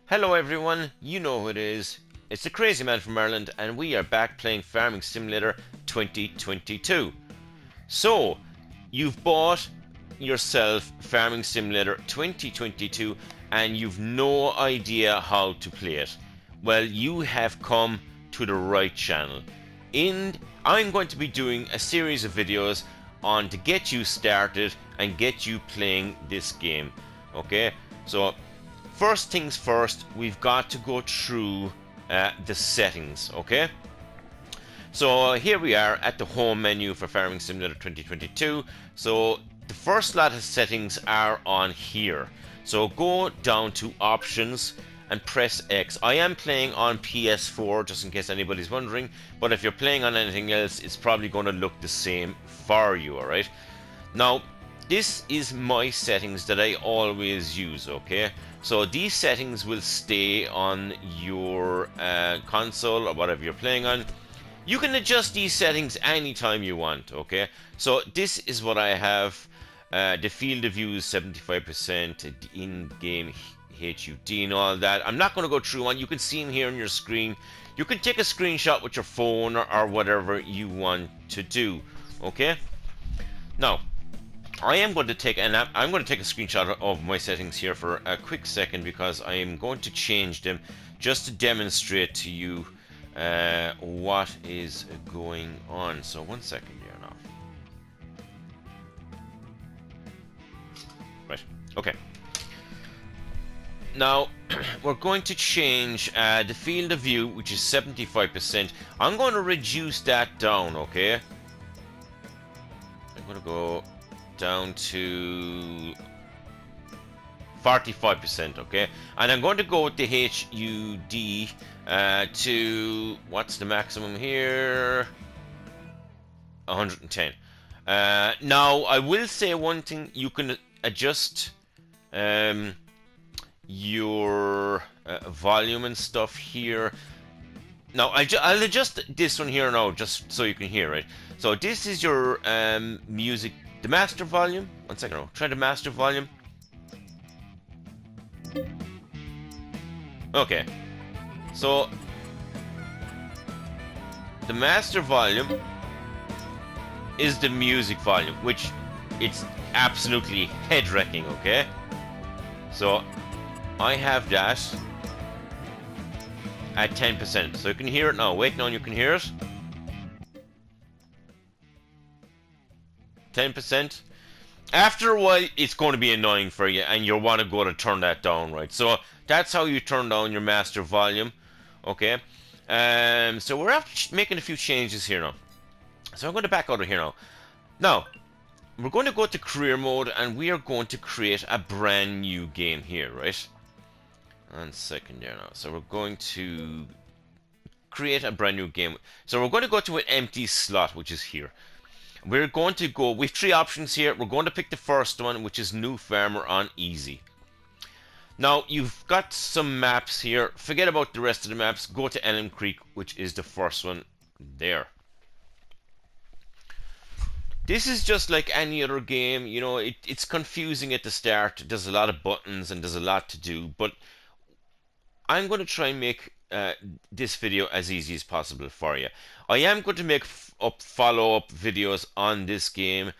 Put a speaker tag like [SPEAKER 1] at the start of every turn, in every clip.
[SPEAKER 1] Hello everyone, you know who it is. It's the Crazy Man from Ireland and we are back playing Farming Simulator 2022. So, you've bought yourself Farming Simulator 2022 and you've no idea how to play it. Well, you have come to the right channel. I'm going to be doing a series of videos on to get you started and get you playing this game. Okay, so first things first, we've got to go through the settings, okay? So here we are at the home menu for Farming Simulator 2022. So the first lot of settings are on here. So go down to options and press X. I am playing on PS4 just in case anybody's wondering, but if you're playing on anything else, it's probably going to look the same for you, alright? Now, this is my settings that I always use, okay? So these settings will stay on your console or whatever you're playing on. You can adjust these settings anytime you want, okay? So this is what I have. The field of view is 75%, the in-game HUD and all that. I'm not going to go through one. You can see them here on your screen. You can take a screenshot with your phone or whatever you want to do, okay? Now, I'm going to take a screenshot of my settings here for a quick second because I am going to change them just to demonstrate to you what is going on. So 1 second here now. Right, okay. Now, we're going to change the field of view, which is 75%. I'm going to reduce that down, okay? I'm going to go down to 45%, okay? And I'm going to go with the HUD to, what's the maximum here? 110. Now, I will say one thing, you can adjust your volume and stuff here. Now, I'll adjust this one here now, just so you can hear it. So this is your music, the master volume. 1 second now, try the master volume. Okay, so the master volume is the music volume, which it's absolutely head-wrecking, okay? So I have that at 10%, so you can hear it now. Wait, now you can hear it. 10%. After a while, it's going to be annoying for you, and you'll want to go to turn that down, right? So that's how you turn down your master volume, okay? So we're after making a few changes here now. So I'm going to back out of here now. Now, we're going to go to career mode, and we are going to create a brand new game here, right? 1 second there now. So we're going to create a brand new game. So we're going to go to an empty slot, which is here. We're going to go with 3 options here. We're going to pick the first one, which is New Farmer on Easy. Now, you've got some maps here. Forget about the rest of the maps. Go to Elm Creek, which is the first one there. This is just like any other game. You know, it's confusing at the start. There's a lot of buttons and there's a lot to do. But I'm going to try and make this video as easy as possible for you. I am going to make follow-up videos on this game.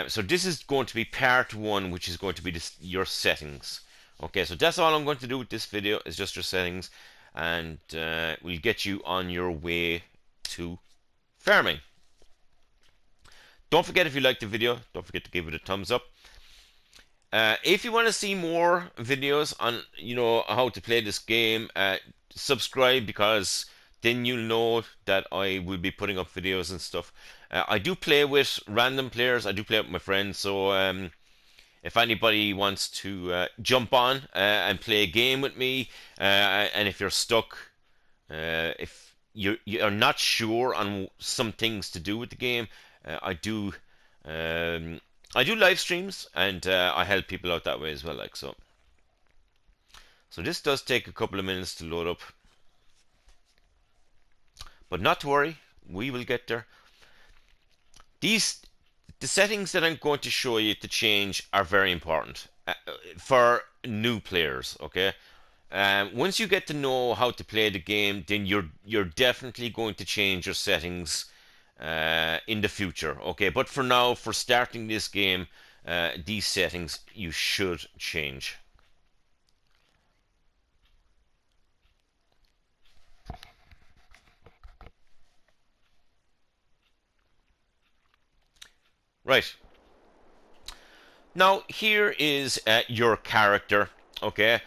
[SPEAKER 1] So this is going to be part 1, which is going to be your settings. Okay, so that's all I'm going to do with this video, is just your settings. And we'll get you on your way to farming. Don't forget, if you liked the video, don't forget to give it a thumbs up. If you want to see more videos on, you know, how to play this game, subscribe, because then you'll know that I will be putting up videos and stuff. I do play with random players. I do play with my friends. So if anybody wants to jump on and play a game with me, and if you're stuck, if you're not sure on some things to do with the game, I do live streams, and I help people out that way as well, like so. So this does take a couple of minutes to load up, but not to worry, we will get there. The settings that I'm going to show you to change are very important for new players, okay? once you get to know how to play the game, then you're definitely going to change your settings in the future. Okay, but for now, for starting this game, these settings you should change. Right. Now here is your character. Okay,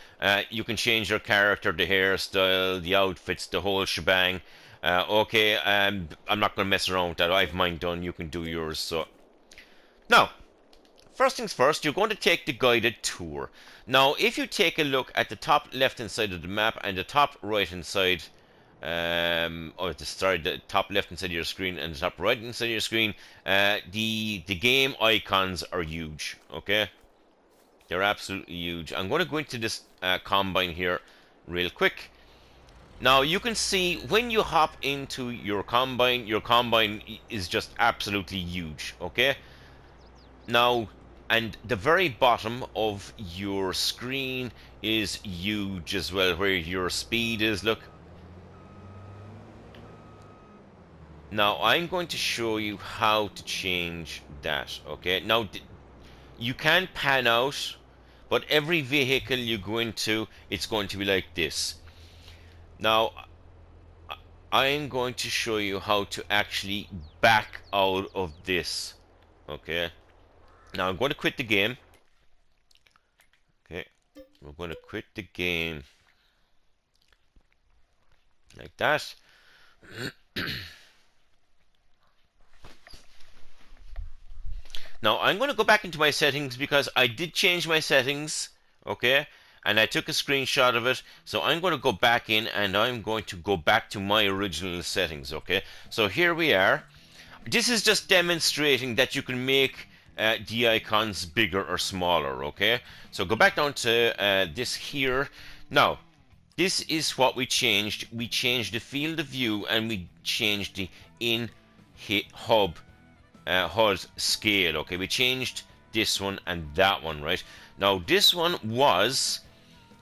[SPEAKER 1] you can change your character, the hairstyle, the outfits, the whole shebang. Okay, I'm not going to mess around with that. I've mine done. You can do yours. So now, first things first, you're going to take the guided tour. Now, if you take a look at the top left hand side of the map and the top right hand side, sorry, the top left hand side of your screen and the top right hand side of your screen, the game icons are huge. Okay, they're absolutely huge. I'm going to go into this combine here real quick. Now you can see when you hop into your combine is just absolutely huge. Okay. Now, and the very bottom of your screen is huge as well, where your speed is. Look. Now I'm going to show you how to change that. Okay. Now you can pan out, but every vehicle you go into, it's going to be like this. Now I'm going to show you how to actually back out of this. Okay. Now I'm going to quit the game. Okay. We're going to quit the game like that. Now I'm going to go back into my settings because I did change my settings, okay? And I took a screenshot of it. So I'm going to go back in and I'm going to go back to my original settings, okay? So here we are. This is just demonstrating that you can make the icons bigger or smaller, okay? So go back down to this here. Now, this is what we changed. We changed the field of view and we changed the in-hub HUD scale. Okay, we changed this one and that one, right? Now this one was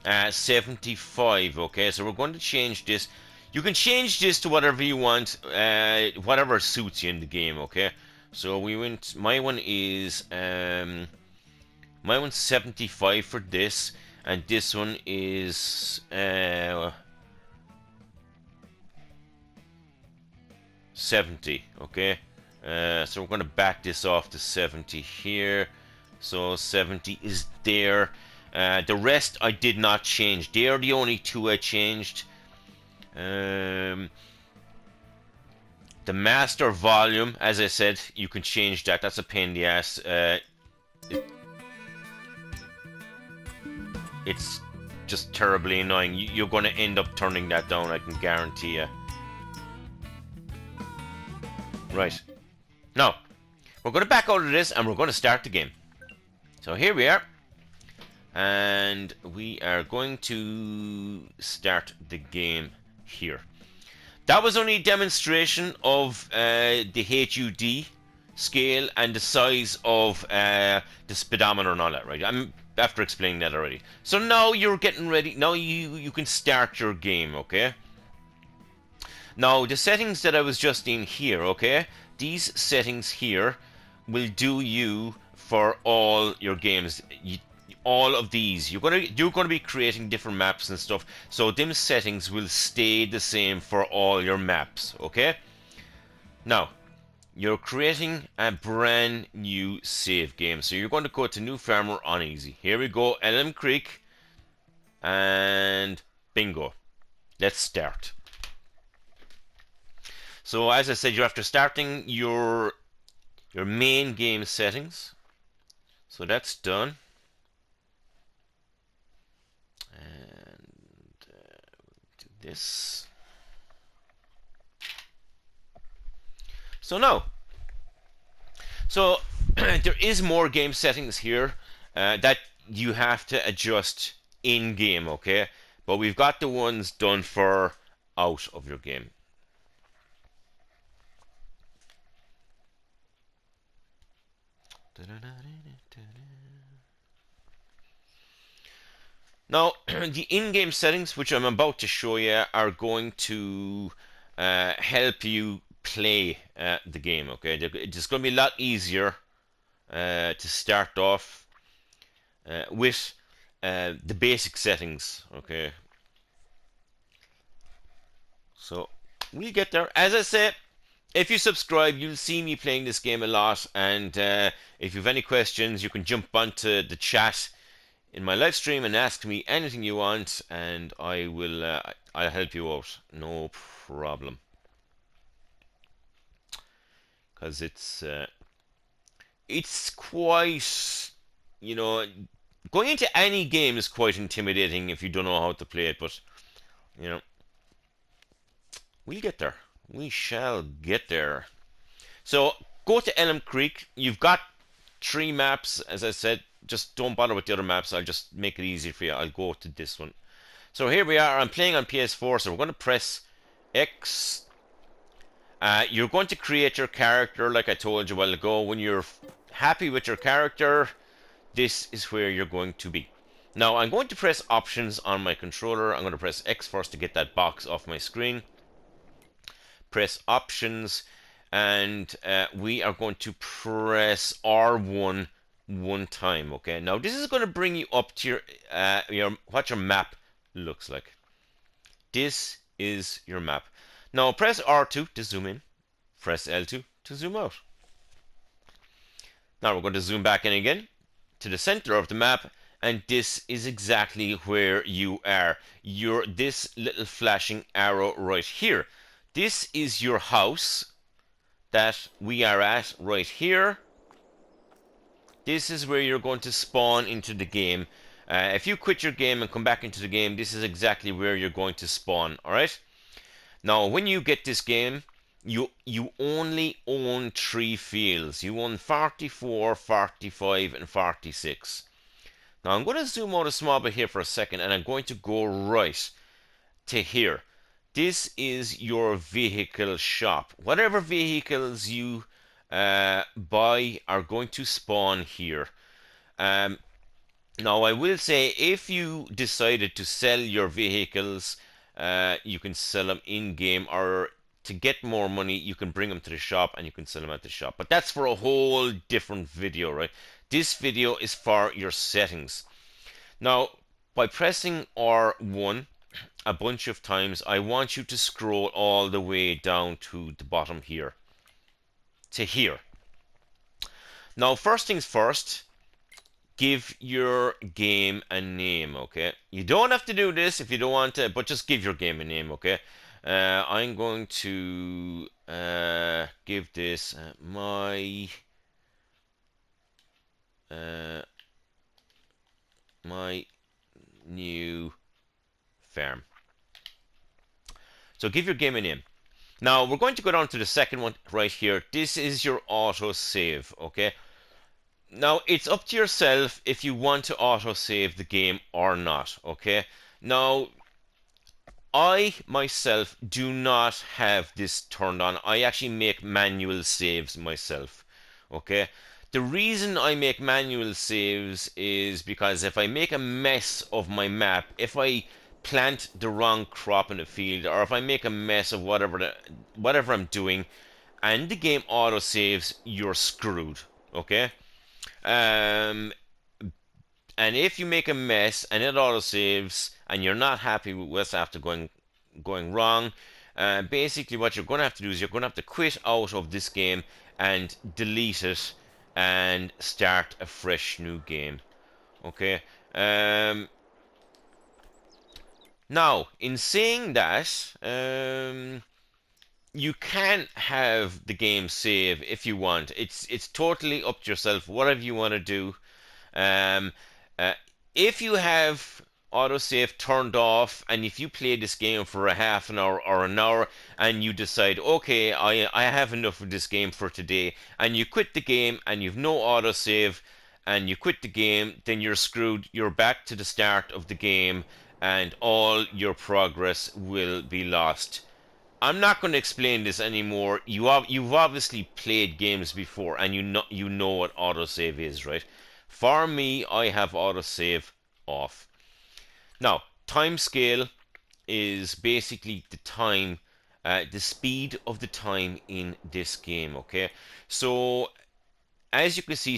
[SPEAKER 1] 75. Okay, so we're going to change this. You can change this to whatever you want, whatever suits you in the game. Okay, so we went. My one's 75 for this, and this one is 70. Okay. So we're going to back this off to 70 here. So 70 is there. The rest I did not change. They are the only two I changed. The master volume, as I said, you can change that. That's a pain in the ass. It's just terribly annoying. You're going to end up turning that down, I can guarantee you. Right. Now, we're going to back out of this and we're going to start the game. So here we are. And we are going to start the game here. That was only a demonstration of the HUD scale and the size of the speedometer and all that, right? I'm after explaining that already. So now you're getting ready. Now you can start your game, okay? Now the settings that I was just in here, okay? These settings here will do you for all your games. All of these, you're gonna be creating different maps and stuff. So them settings will stay the same for all your maps, okay? Now, you're creating a brand new save game. So you're going to go to New Farmer on easy. Here we go, Elm Creek, and bingo. Let's start. So as I said, you're after starting your main game settings. So that's done. And do this. So now, there is more game settings here that you have to adjust in game, okay? But we've got the ones done for out of your game. Now, the in-game settings, which I'm about to show you, are going to help you play the game. Okay, it's going to be a lot easier to start off with the basic settings. Okay, so we'll get there. As I said, if you subscribe, you'll see me playing this game a lot. And if you have any questions, you can jump onto the chat in my live stream and ask me anything you want, and I'll help you out. No problem. Because it's quite, you know, going into any game is quite intimidating if you don't know how to play it. But you know, we'll get there. We shall get there. So go to Elm Creek. You've got 3 maps, as I said. Just don't bother with the other maps. I'll just make it easy for you. I'll go to this one. So here we are. I'm playing on PS4, so we're going to press X. You're going to create your character, like I told you a while ago. When you're happy with your character, this is where you're going to be. Now, I'm going to press Options on my controller. I'm going to press X first to get that box off my screen. Press Options, and we are going to press R1 one time. Okay, now this is going to bring you up to your what your map looks like. This is your map. Now press R2 to zoom in, press L2 to zoom out. Now we're going to zoom back in again to the center of the map, and this is exactly where you are. You're this little flashing arrow right here. This is your house that we are at right here. This is where you're going to spawn into the game. If you quit your game and come back into the game, this is exactly where you're going to spawn. Alright? Now, when you get this game, you only own 3 fields. You own 44, 45, and 46. Now, I'm going to zoom out a small bit here for a second, and I'm going to go right to here. This is your vehicle shop. Whatever vehicles you buy are going to spawn here. Now, I will say, if you decided to sell your vehicles, you can sell them in-game, or to get more money, you can bring them to the shop and you can sell them at the shop. But that's for a whole different video, right? This video is for your settings. Now, by pressing R1 a bunch of times, I want you to scroll all the way down to the bottom here, to here. Now, first things first, give your game a name, okay? You don't have to do this if you don't want to, but just give your game a name, okay? I'm going to give this my new farm. So give your game a name. Now we're going to go down to the second one right here. This is your auto save, okay? Now it's up to yourself if you want to auto save the game or not, okay? Now I myself do not have this turned on. I actually make manual saves myself, okay? The reason I make manual saves is because if I make a mess of my map, if I plant the wrong crop in the field, or if I make a mess of whatever I'm doing, and the game auto saves, you're screwed, okay? And if you make a mess and it auto saves and you're not happy with what's after going wrong, basically what you're going to have to do is you're going to have to quit out of this game and delete it and start a fresh new game. Okay. Now, in saying that, you can have the game save if you want. It's totally up to yourself. Whatever you want to do. Um, if you have autosave turned off, and if you play this game for a half an hour or an hour, and you decide, okay, I have enough of this game for today, and you quit the game, and you've no autosave, and you quit the game, then you're screwed. You're back to the start of the game, and all your progress will be lost. I'm not going to explain this anymore. You've obviously played games before, and you know what autosave is, right? For me, I have autosave off. Now, time scale is basically the time, the speed of the time in this game. Okay, so as you can see,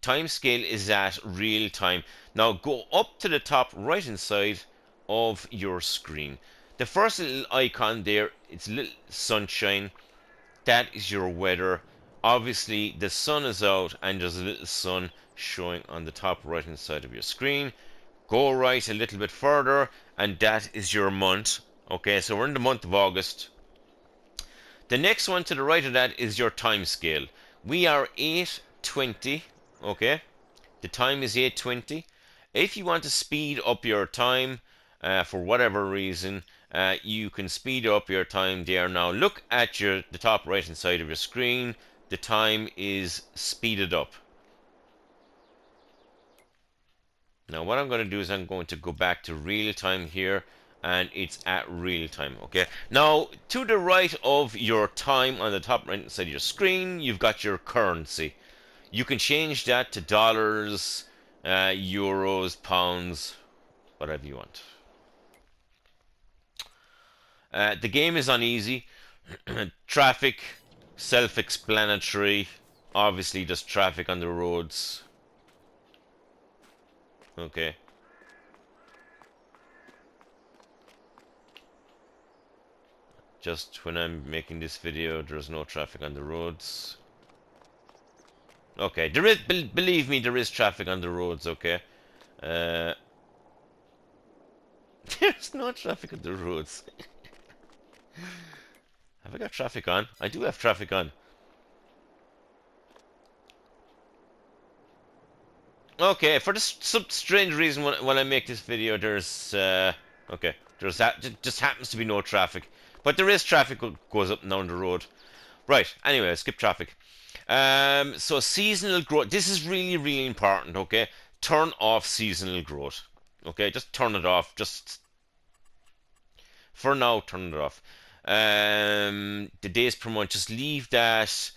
[SPEAKER 1] time scale is at real time. Now go up to the top right hand side of your screen. The first little icon there, it's a little sunshine. That is your weather. Obviously, the sun is out and there's a little sun showing on the top right hand side of your screen. Go right a little bit further, and that is your month. Okay, so we're in the month of August. The next one to the right of that is your time scale. We are 8:20. Okay, the time is 8:20. If you want to speed up your time for whatever reason, you can speed up your time there. Now look at the top right hand side of your screen. The time is speeded up. Now what I'm going to do is I'm going to go back to real time here, and it's at real time. Okay, now to the right of your time on the top right side of your screen, you've got your currency. You can change that to dollars, euros, pounds, whatever you want. The game is on easy. Traffic, self-explanatory. Obviously there's traffic on the roads. Okay. Just when I'm making this video, there's no traffic on the roads. Okay, there is, believe me, there is traffic on the roads, okay? There's no traffic on the roads. Have I got traffic on? I do have traffic on. Okay, for some strange reason when I make this video, there's okay, there's that just happens to be no traffic, but there is traffic goes up and down the road. Right. Anyway, skip traffic. So seasonal growth. This is really important. Okay, turn off seasonal growth. Okay, just turn it off. Just for now, turn it off. The days per month. Just leave that.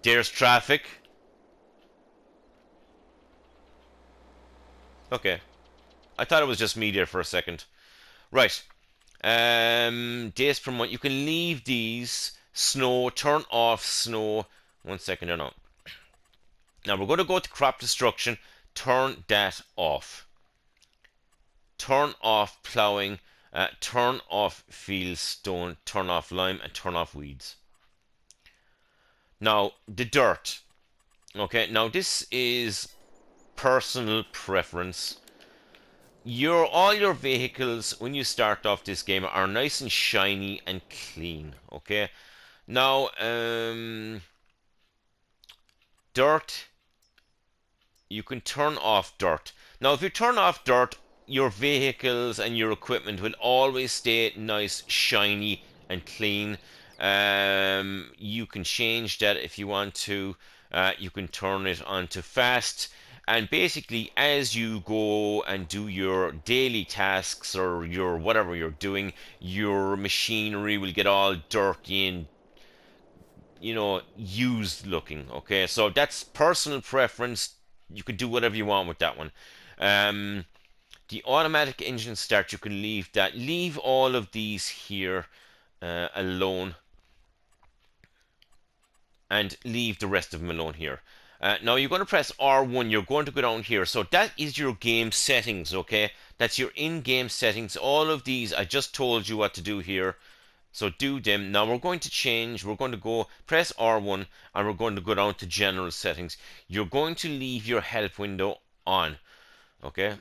[SPEAKER 1] There's traffic. Okay. I thought it was just me there for a second. Right. Days per month. You can leave these. Snow. Turn off snow. 1 second or no. Now we're going to go to crop destruction. Turn that off. Turn off plowing. Turn off field stone. Turn off lime and turn off weeds. Now the dirt. Okay. Now this is personal preference. All your vehicles when you start off this game are nice and shiny and clean. Okay. Now dirt, you can turn off dirt. Now if you turn off dirt, your vehicles and your equipment will always stay nice, shiny and clean. You can change that if you want to. You can turn it on to fast, and basically as you go and do your daily tasks or your whatever you're doing, your machinery will get all dirty and used looking. Okay, so that's personal preference. You can do whatever you want with that one. The automatic engine start, you can leave that. Leave all of these here alone, and leave the rest of them alone here. Now you're going to press R1. You're going to go down here. So that is your game settings. Okay, that's your in-game settings. All of these I just told you what to do here. So do them. Now we're going to change. We're going to go press R1 and we're going to go down to general settings. You're going to leave your help window on. Okay.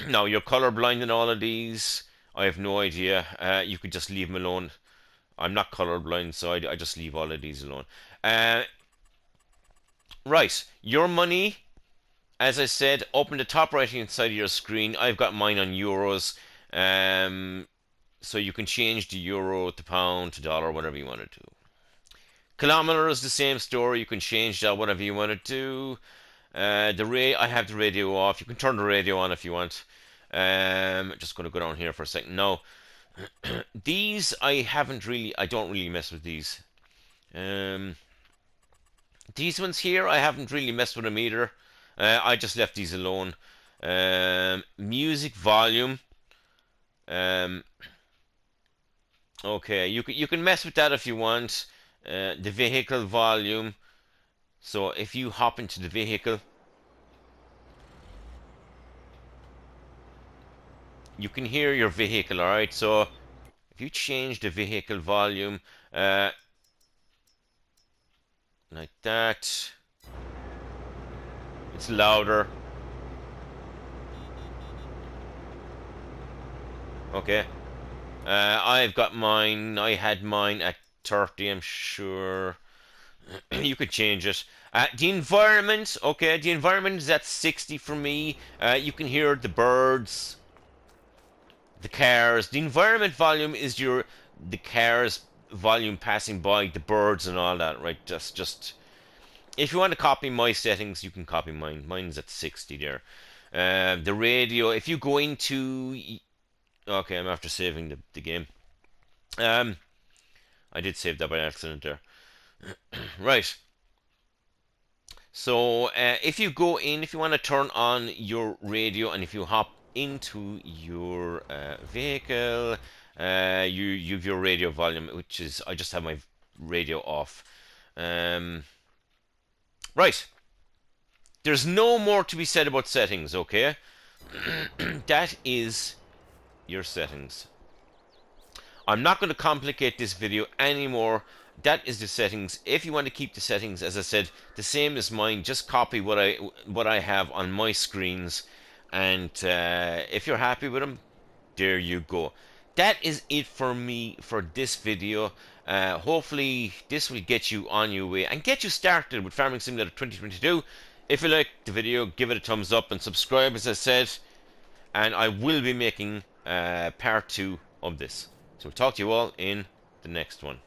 [SPEAKER 1] Now you're colorblind in all of these. I have no idea. You could just leave them alone. I'm not colorblind, so I just leave all of these alone. Right. Your money, as I said, up in the top right hand side of your screen. I've got mine on euros. So you can change the euro to pound to dollar, whatever you want to do. Kilometers, the same story. You can change that whatever you want to do. I have the radio off. You can turn the radio on if you want. Just going to go down here for a second. Now, these I don't really mess with these. These ones here, I haven't really messed with them either. I just left these alone. Music volume. Um, okay, you can mess with that if you want. The vehicle volume. So if you hop into the vehicle, you can hear your vehicle. All right. So if you change the vehicle volume, uh, like that, it's louder. Okay. I've got mine. I had mine at 30. I'm sure. You could change it. The environment, okay, the environment is at 60 for me. You can hear the birds, the cars. The environment volume is the cars volume passing by, the birds and all that, right? Just if you want to copy my settings, you can copy mine. Mine's at 60 there. The radio, if you go into, okay, I'm after saving the game. Um, I did save that by accident there. Right. So if you go in, if you want to turn on your radio, and if you hop into your vehicle, you have your radio volume, which is I just have my radio off. Um, right. There's no more to be said about settings. Okay, that is your settings. I'm not going to complicate this video anymore. That is the settings. If you want to keep the settings, as I said, the same as mine, just copy what I have on my screens, and if you're happy with them, there you go. That is it for me for this video. Hopefully this will get you on your way and get you started with Farming Simulator 2022. If you liked the video, give it a thumbs up and subscribe, as I said, and I will be making part 2 of this. So we'll talk to you all in the next one.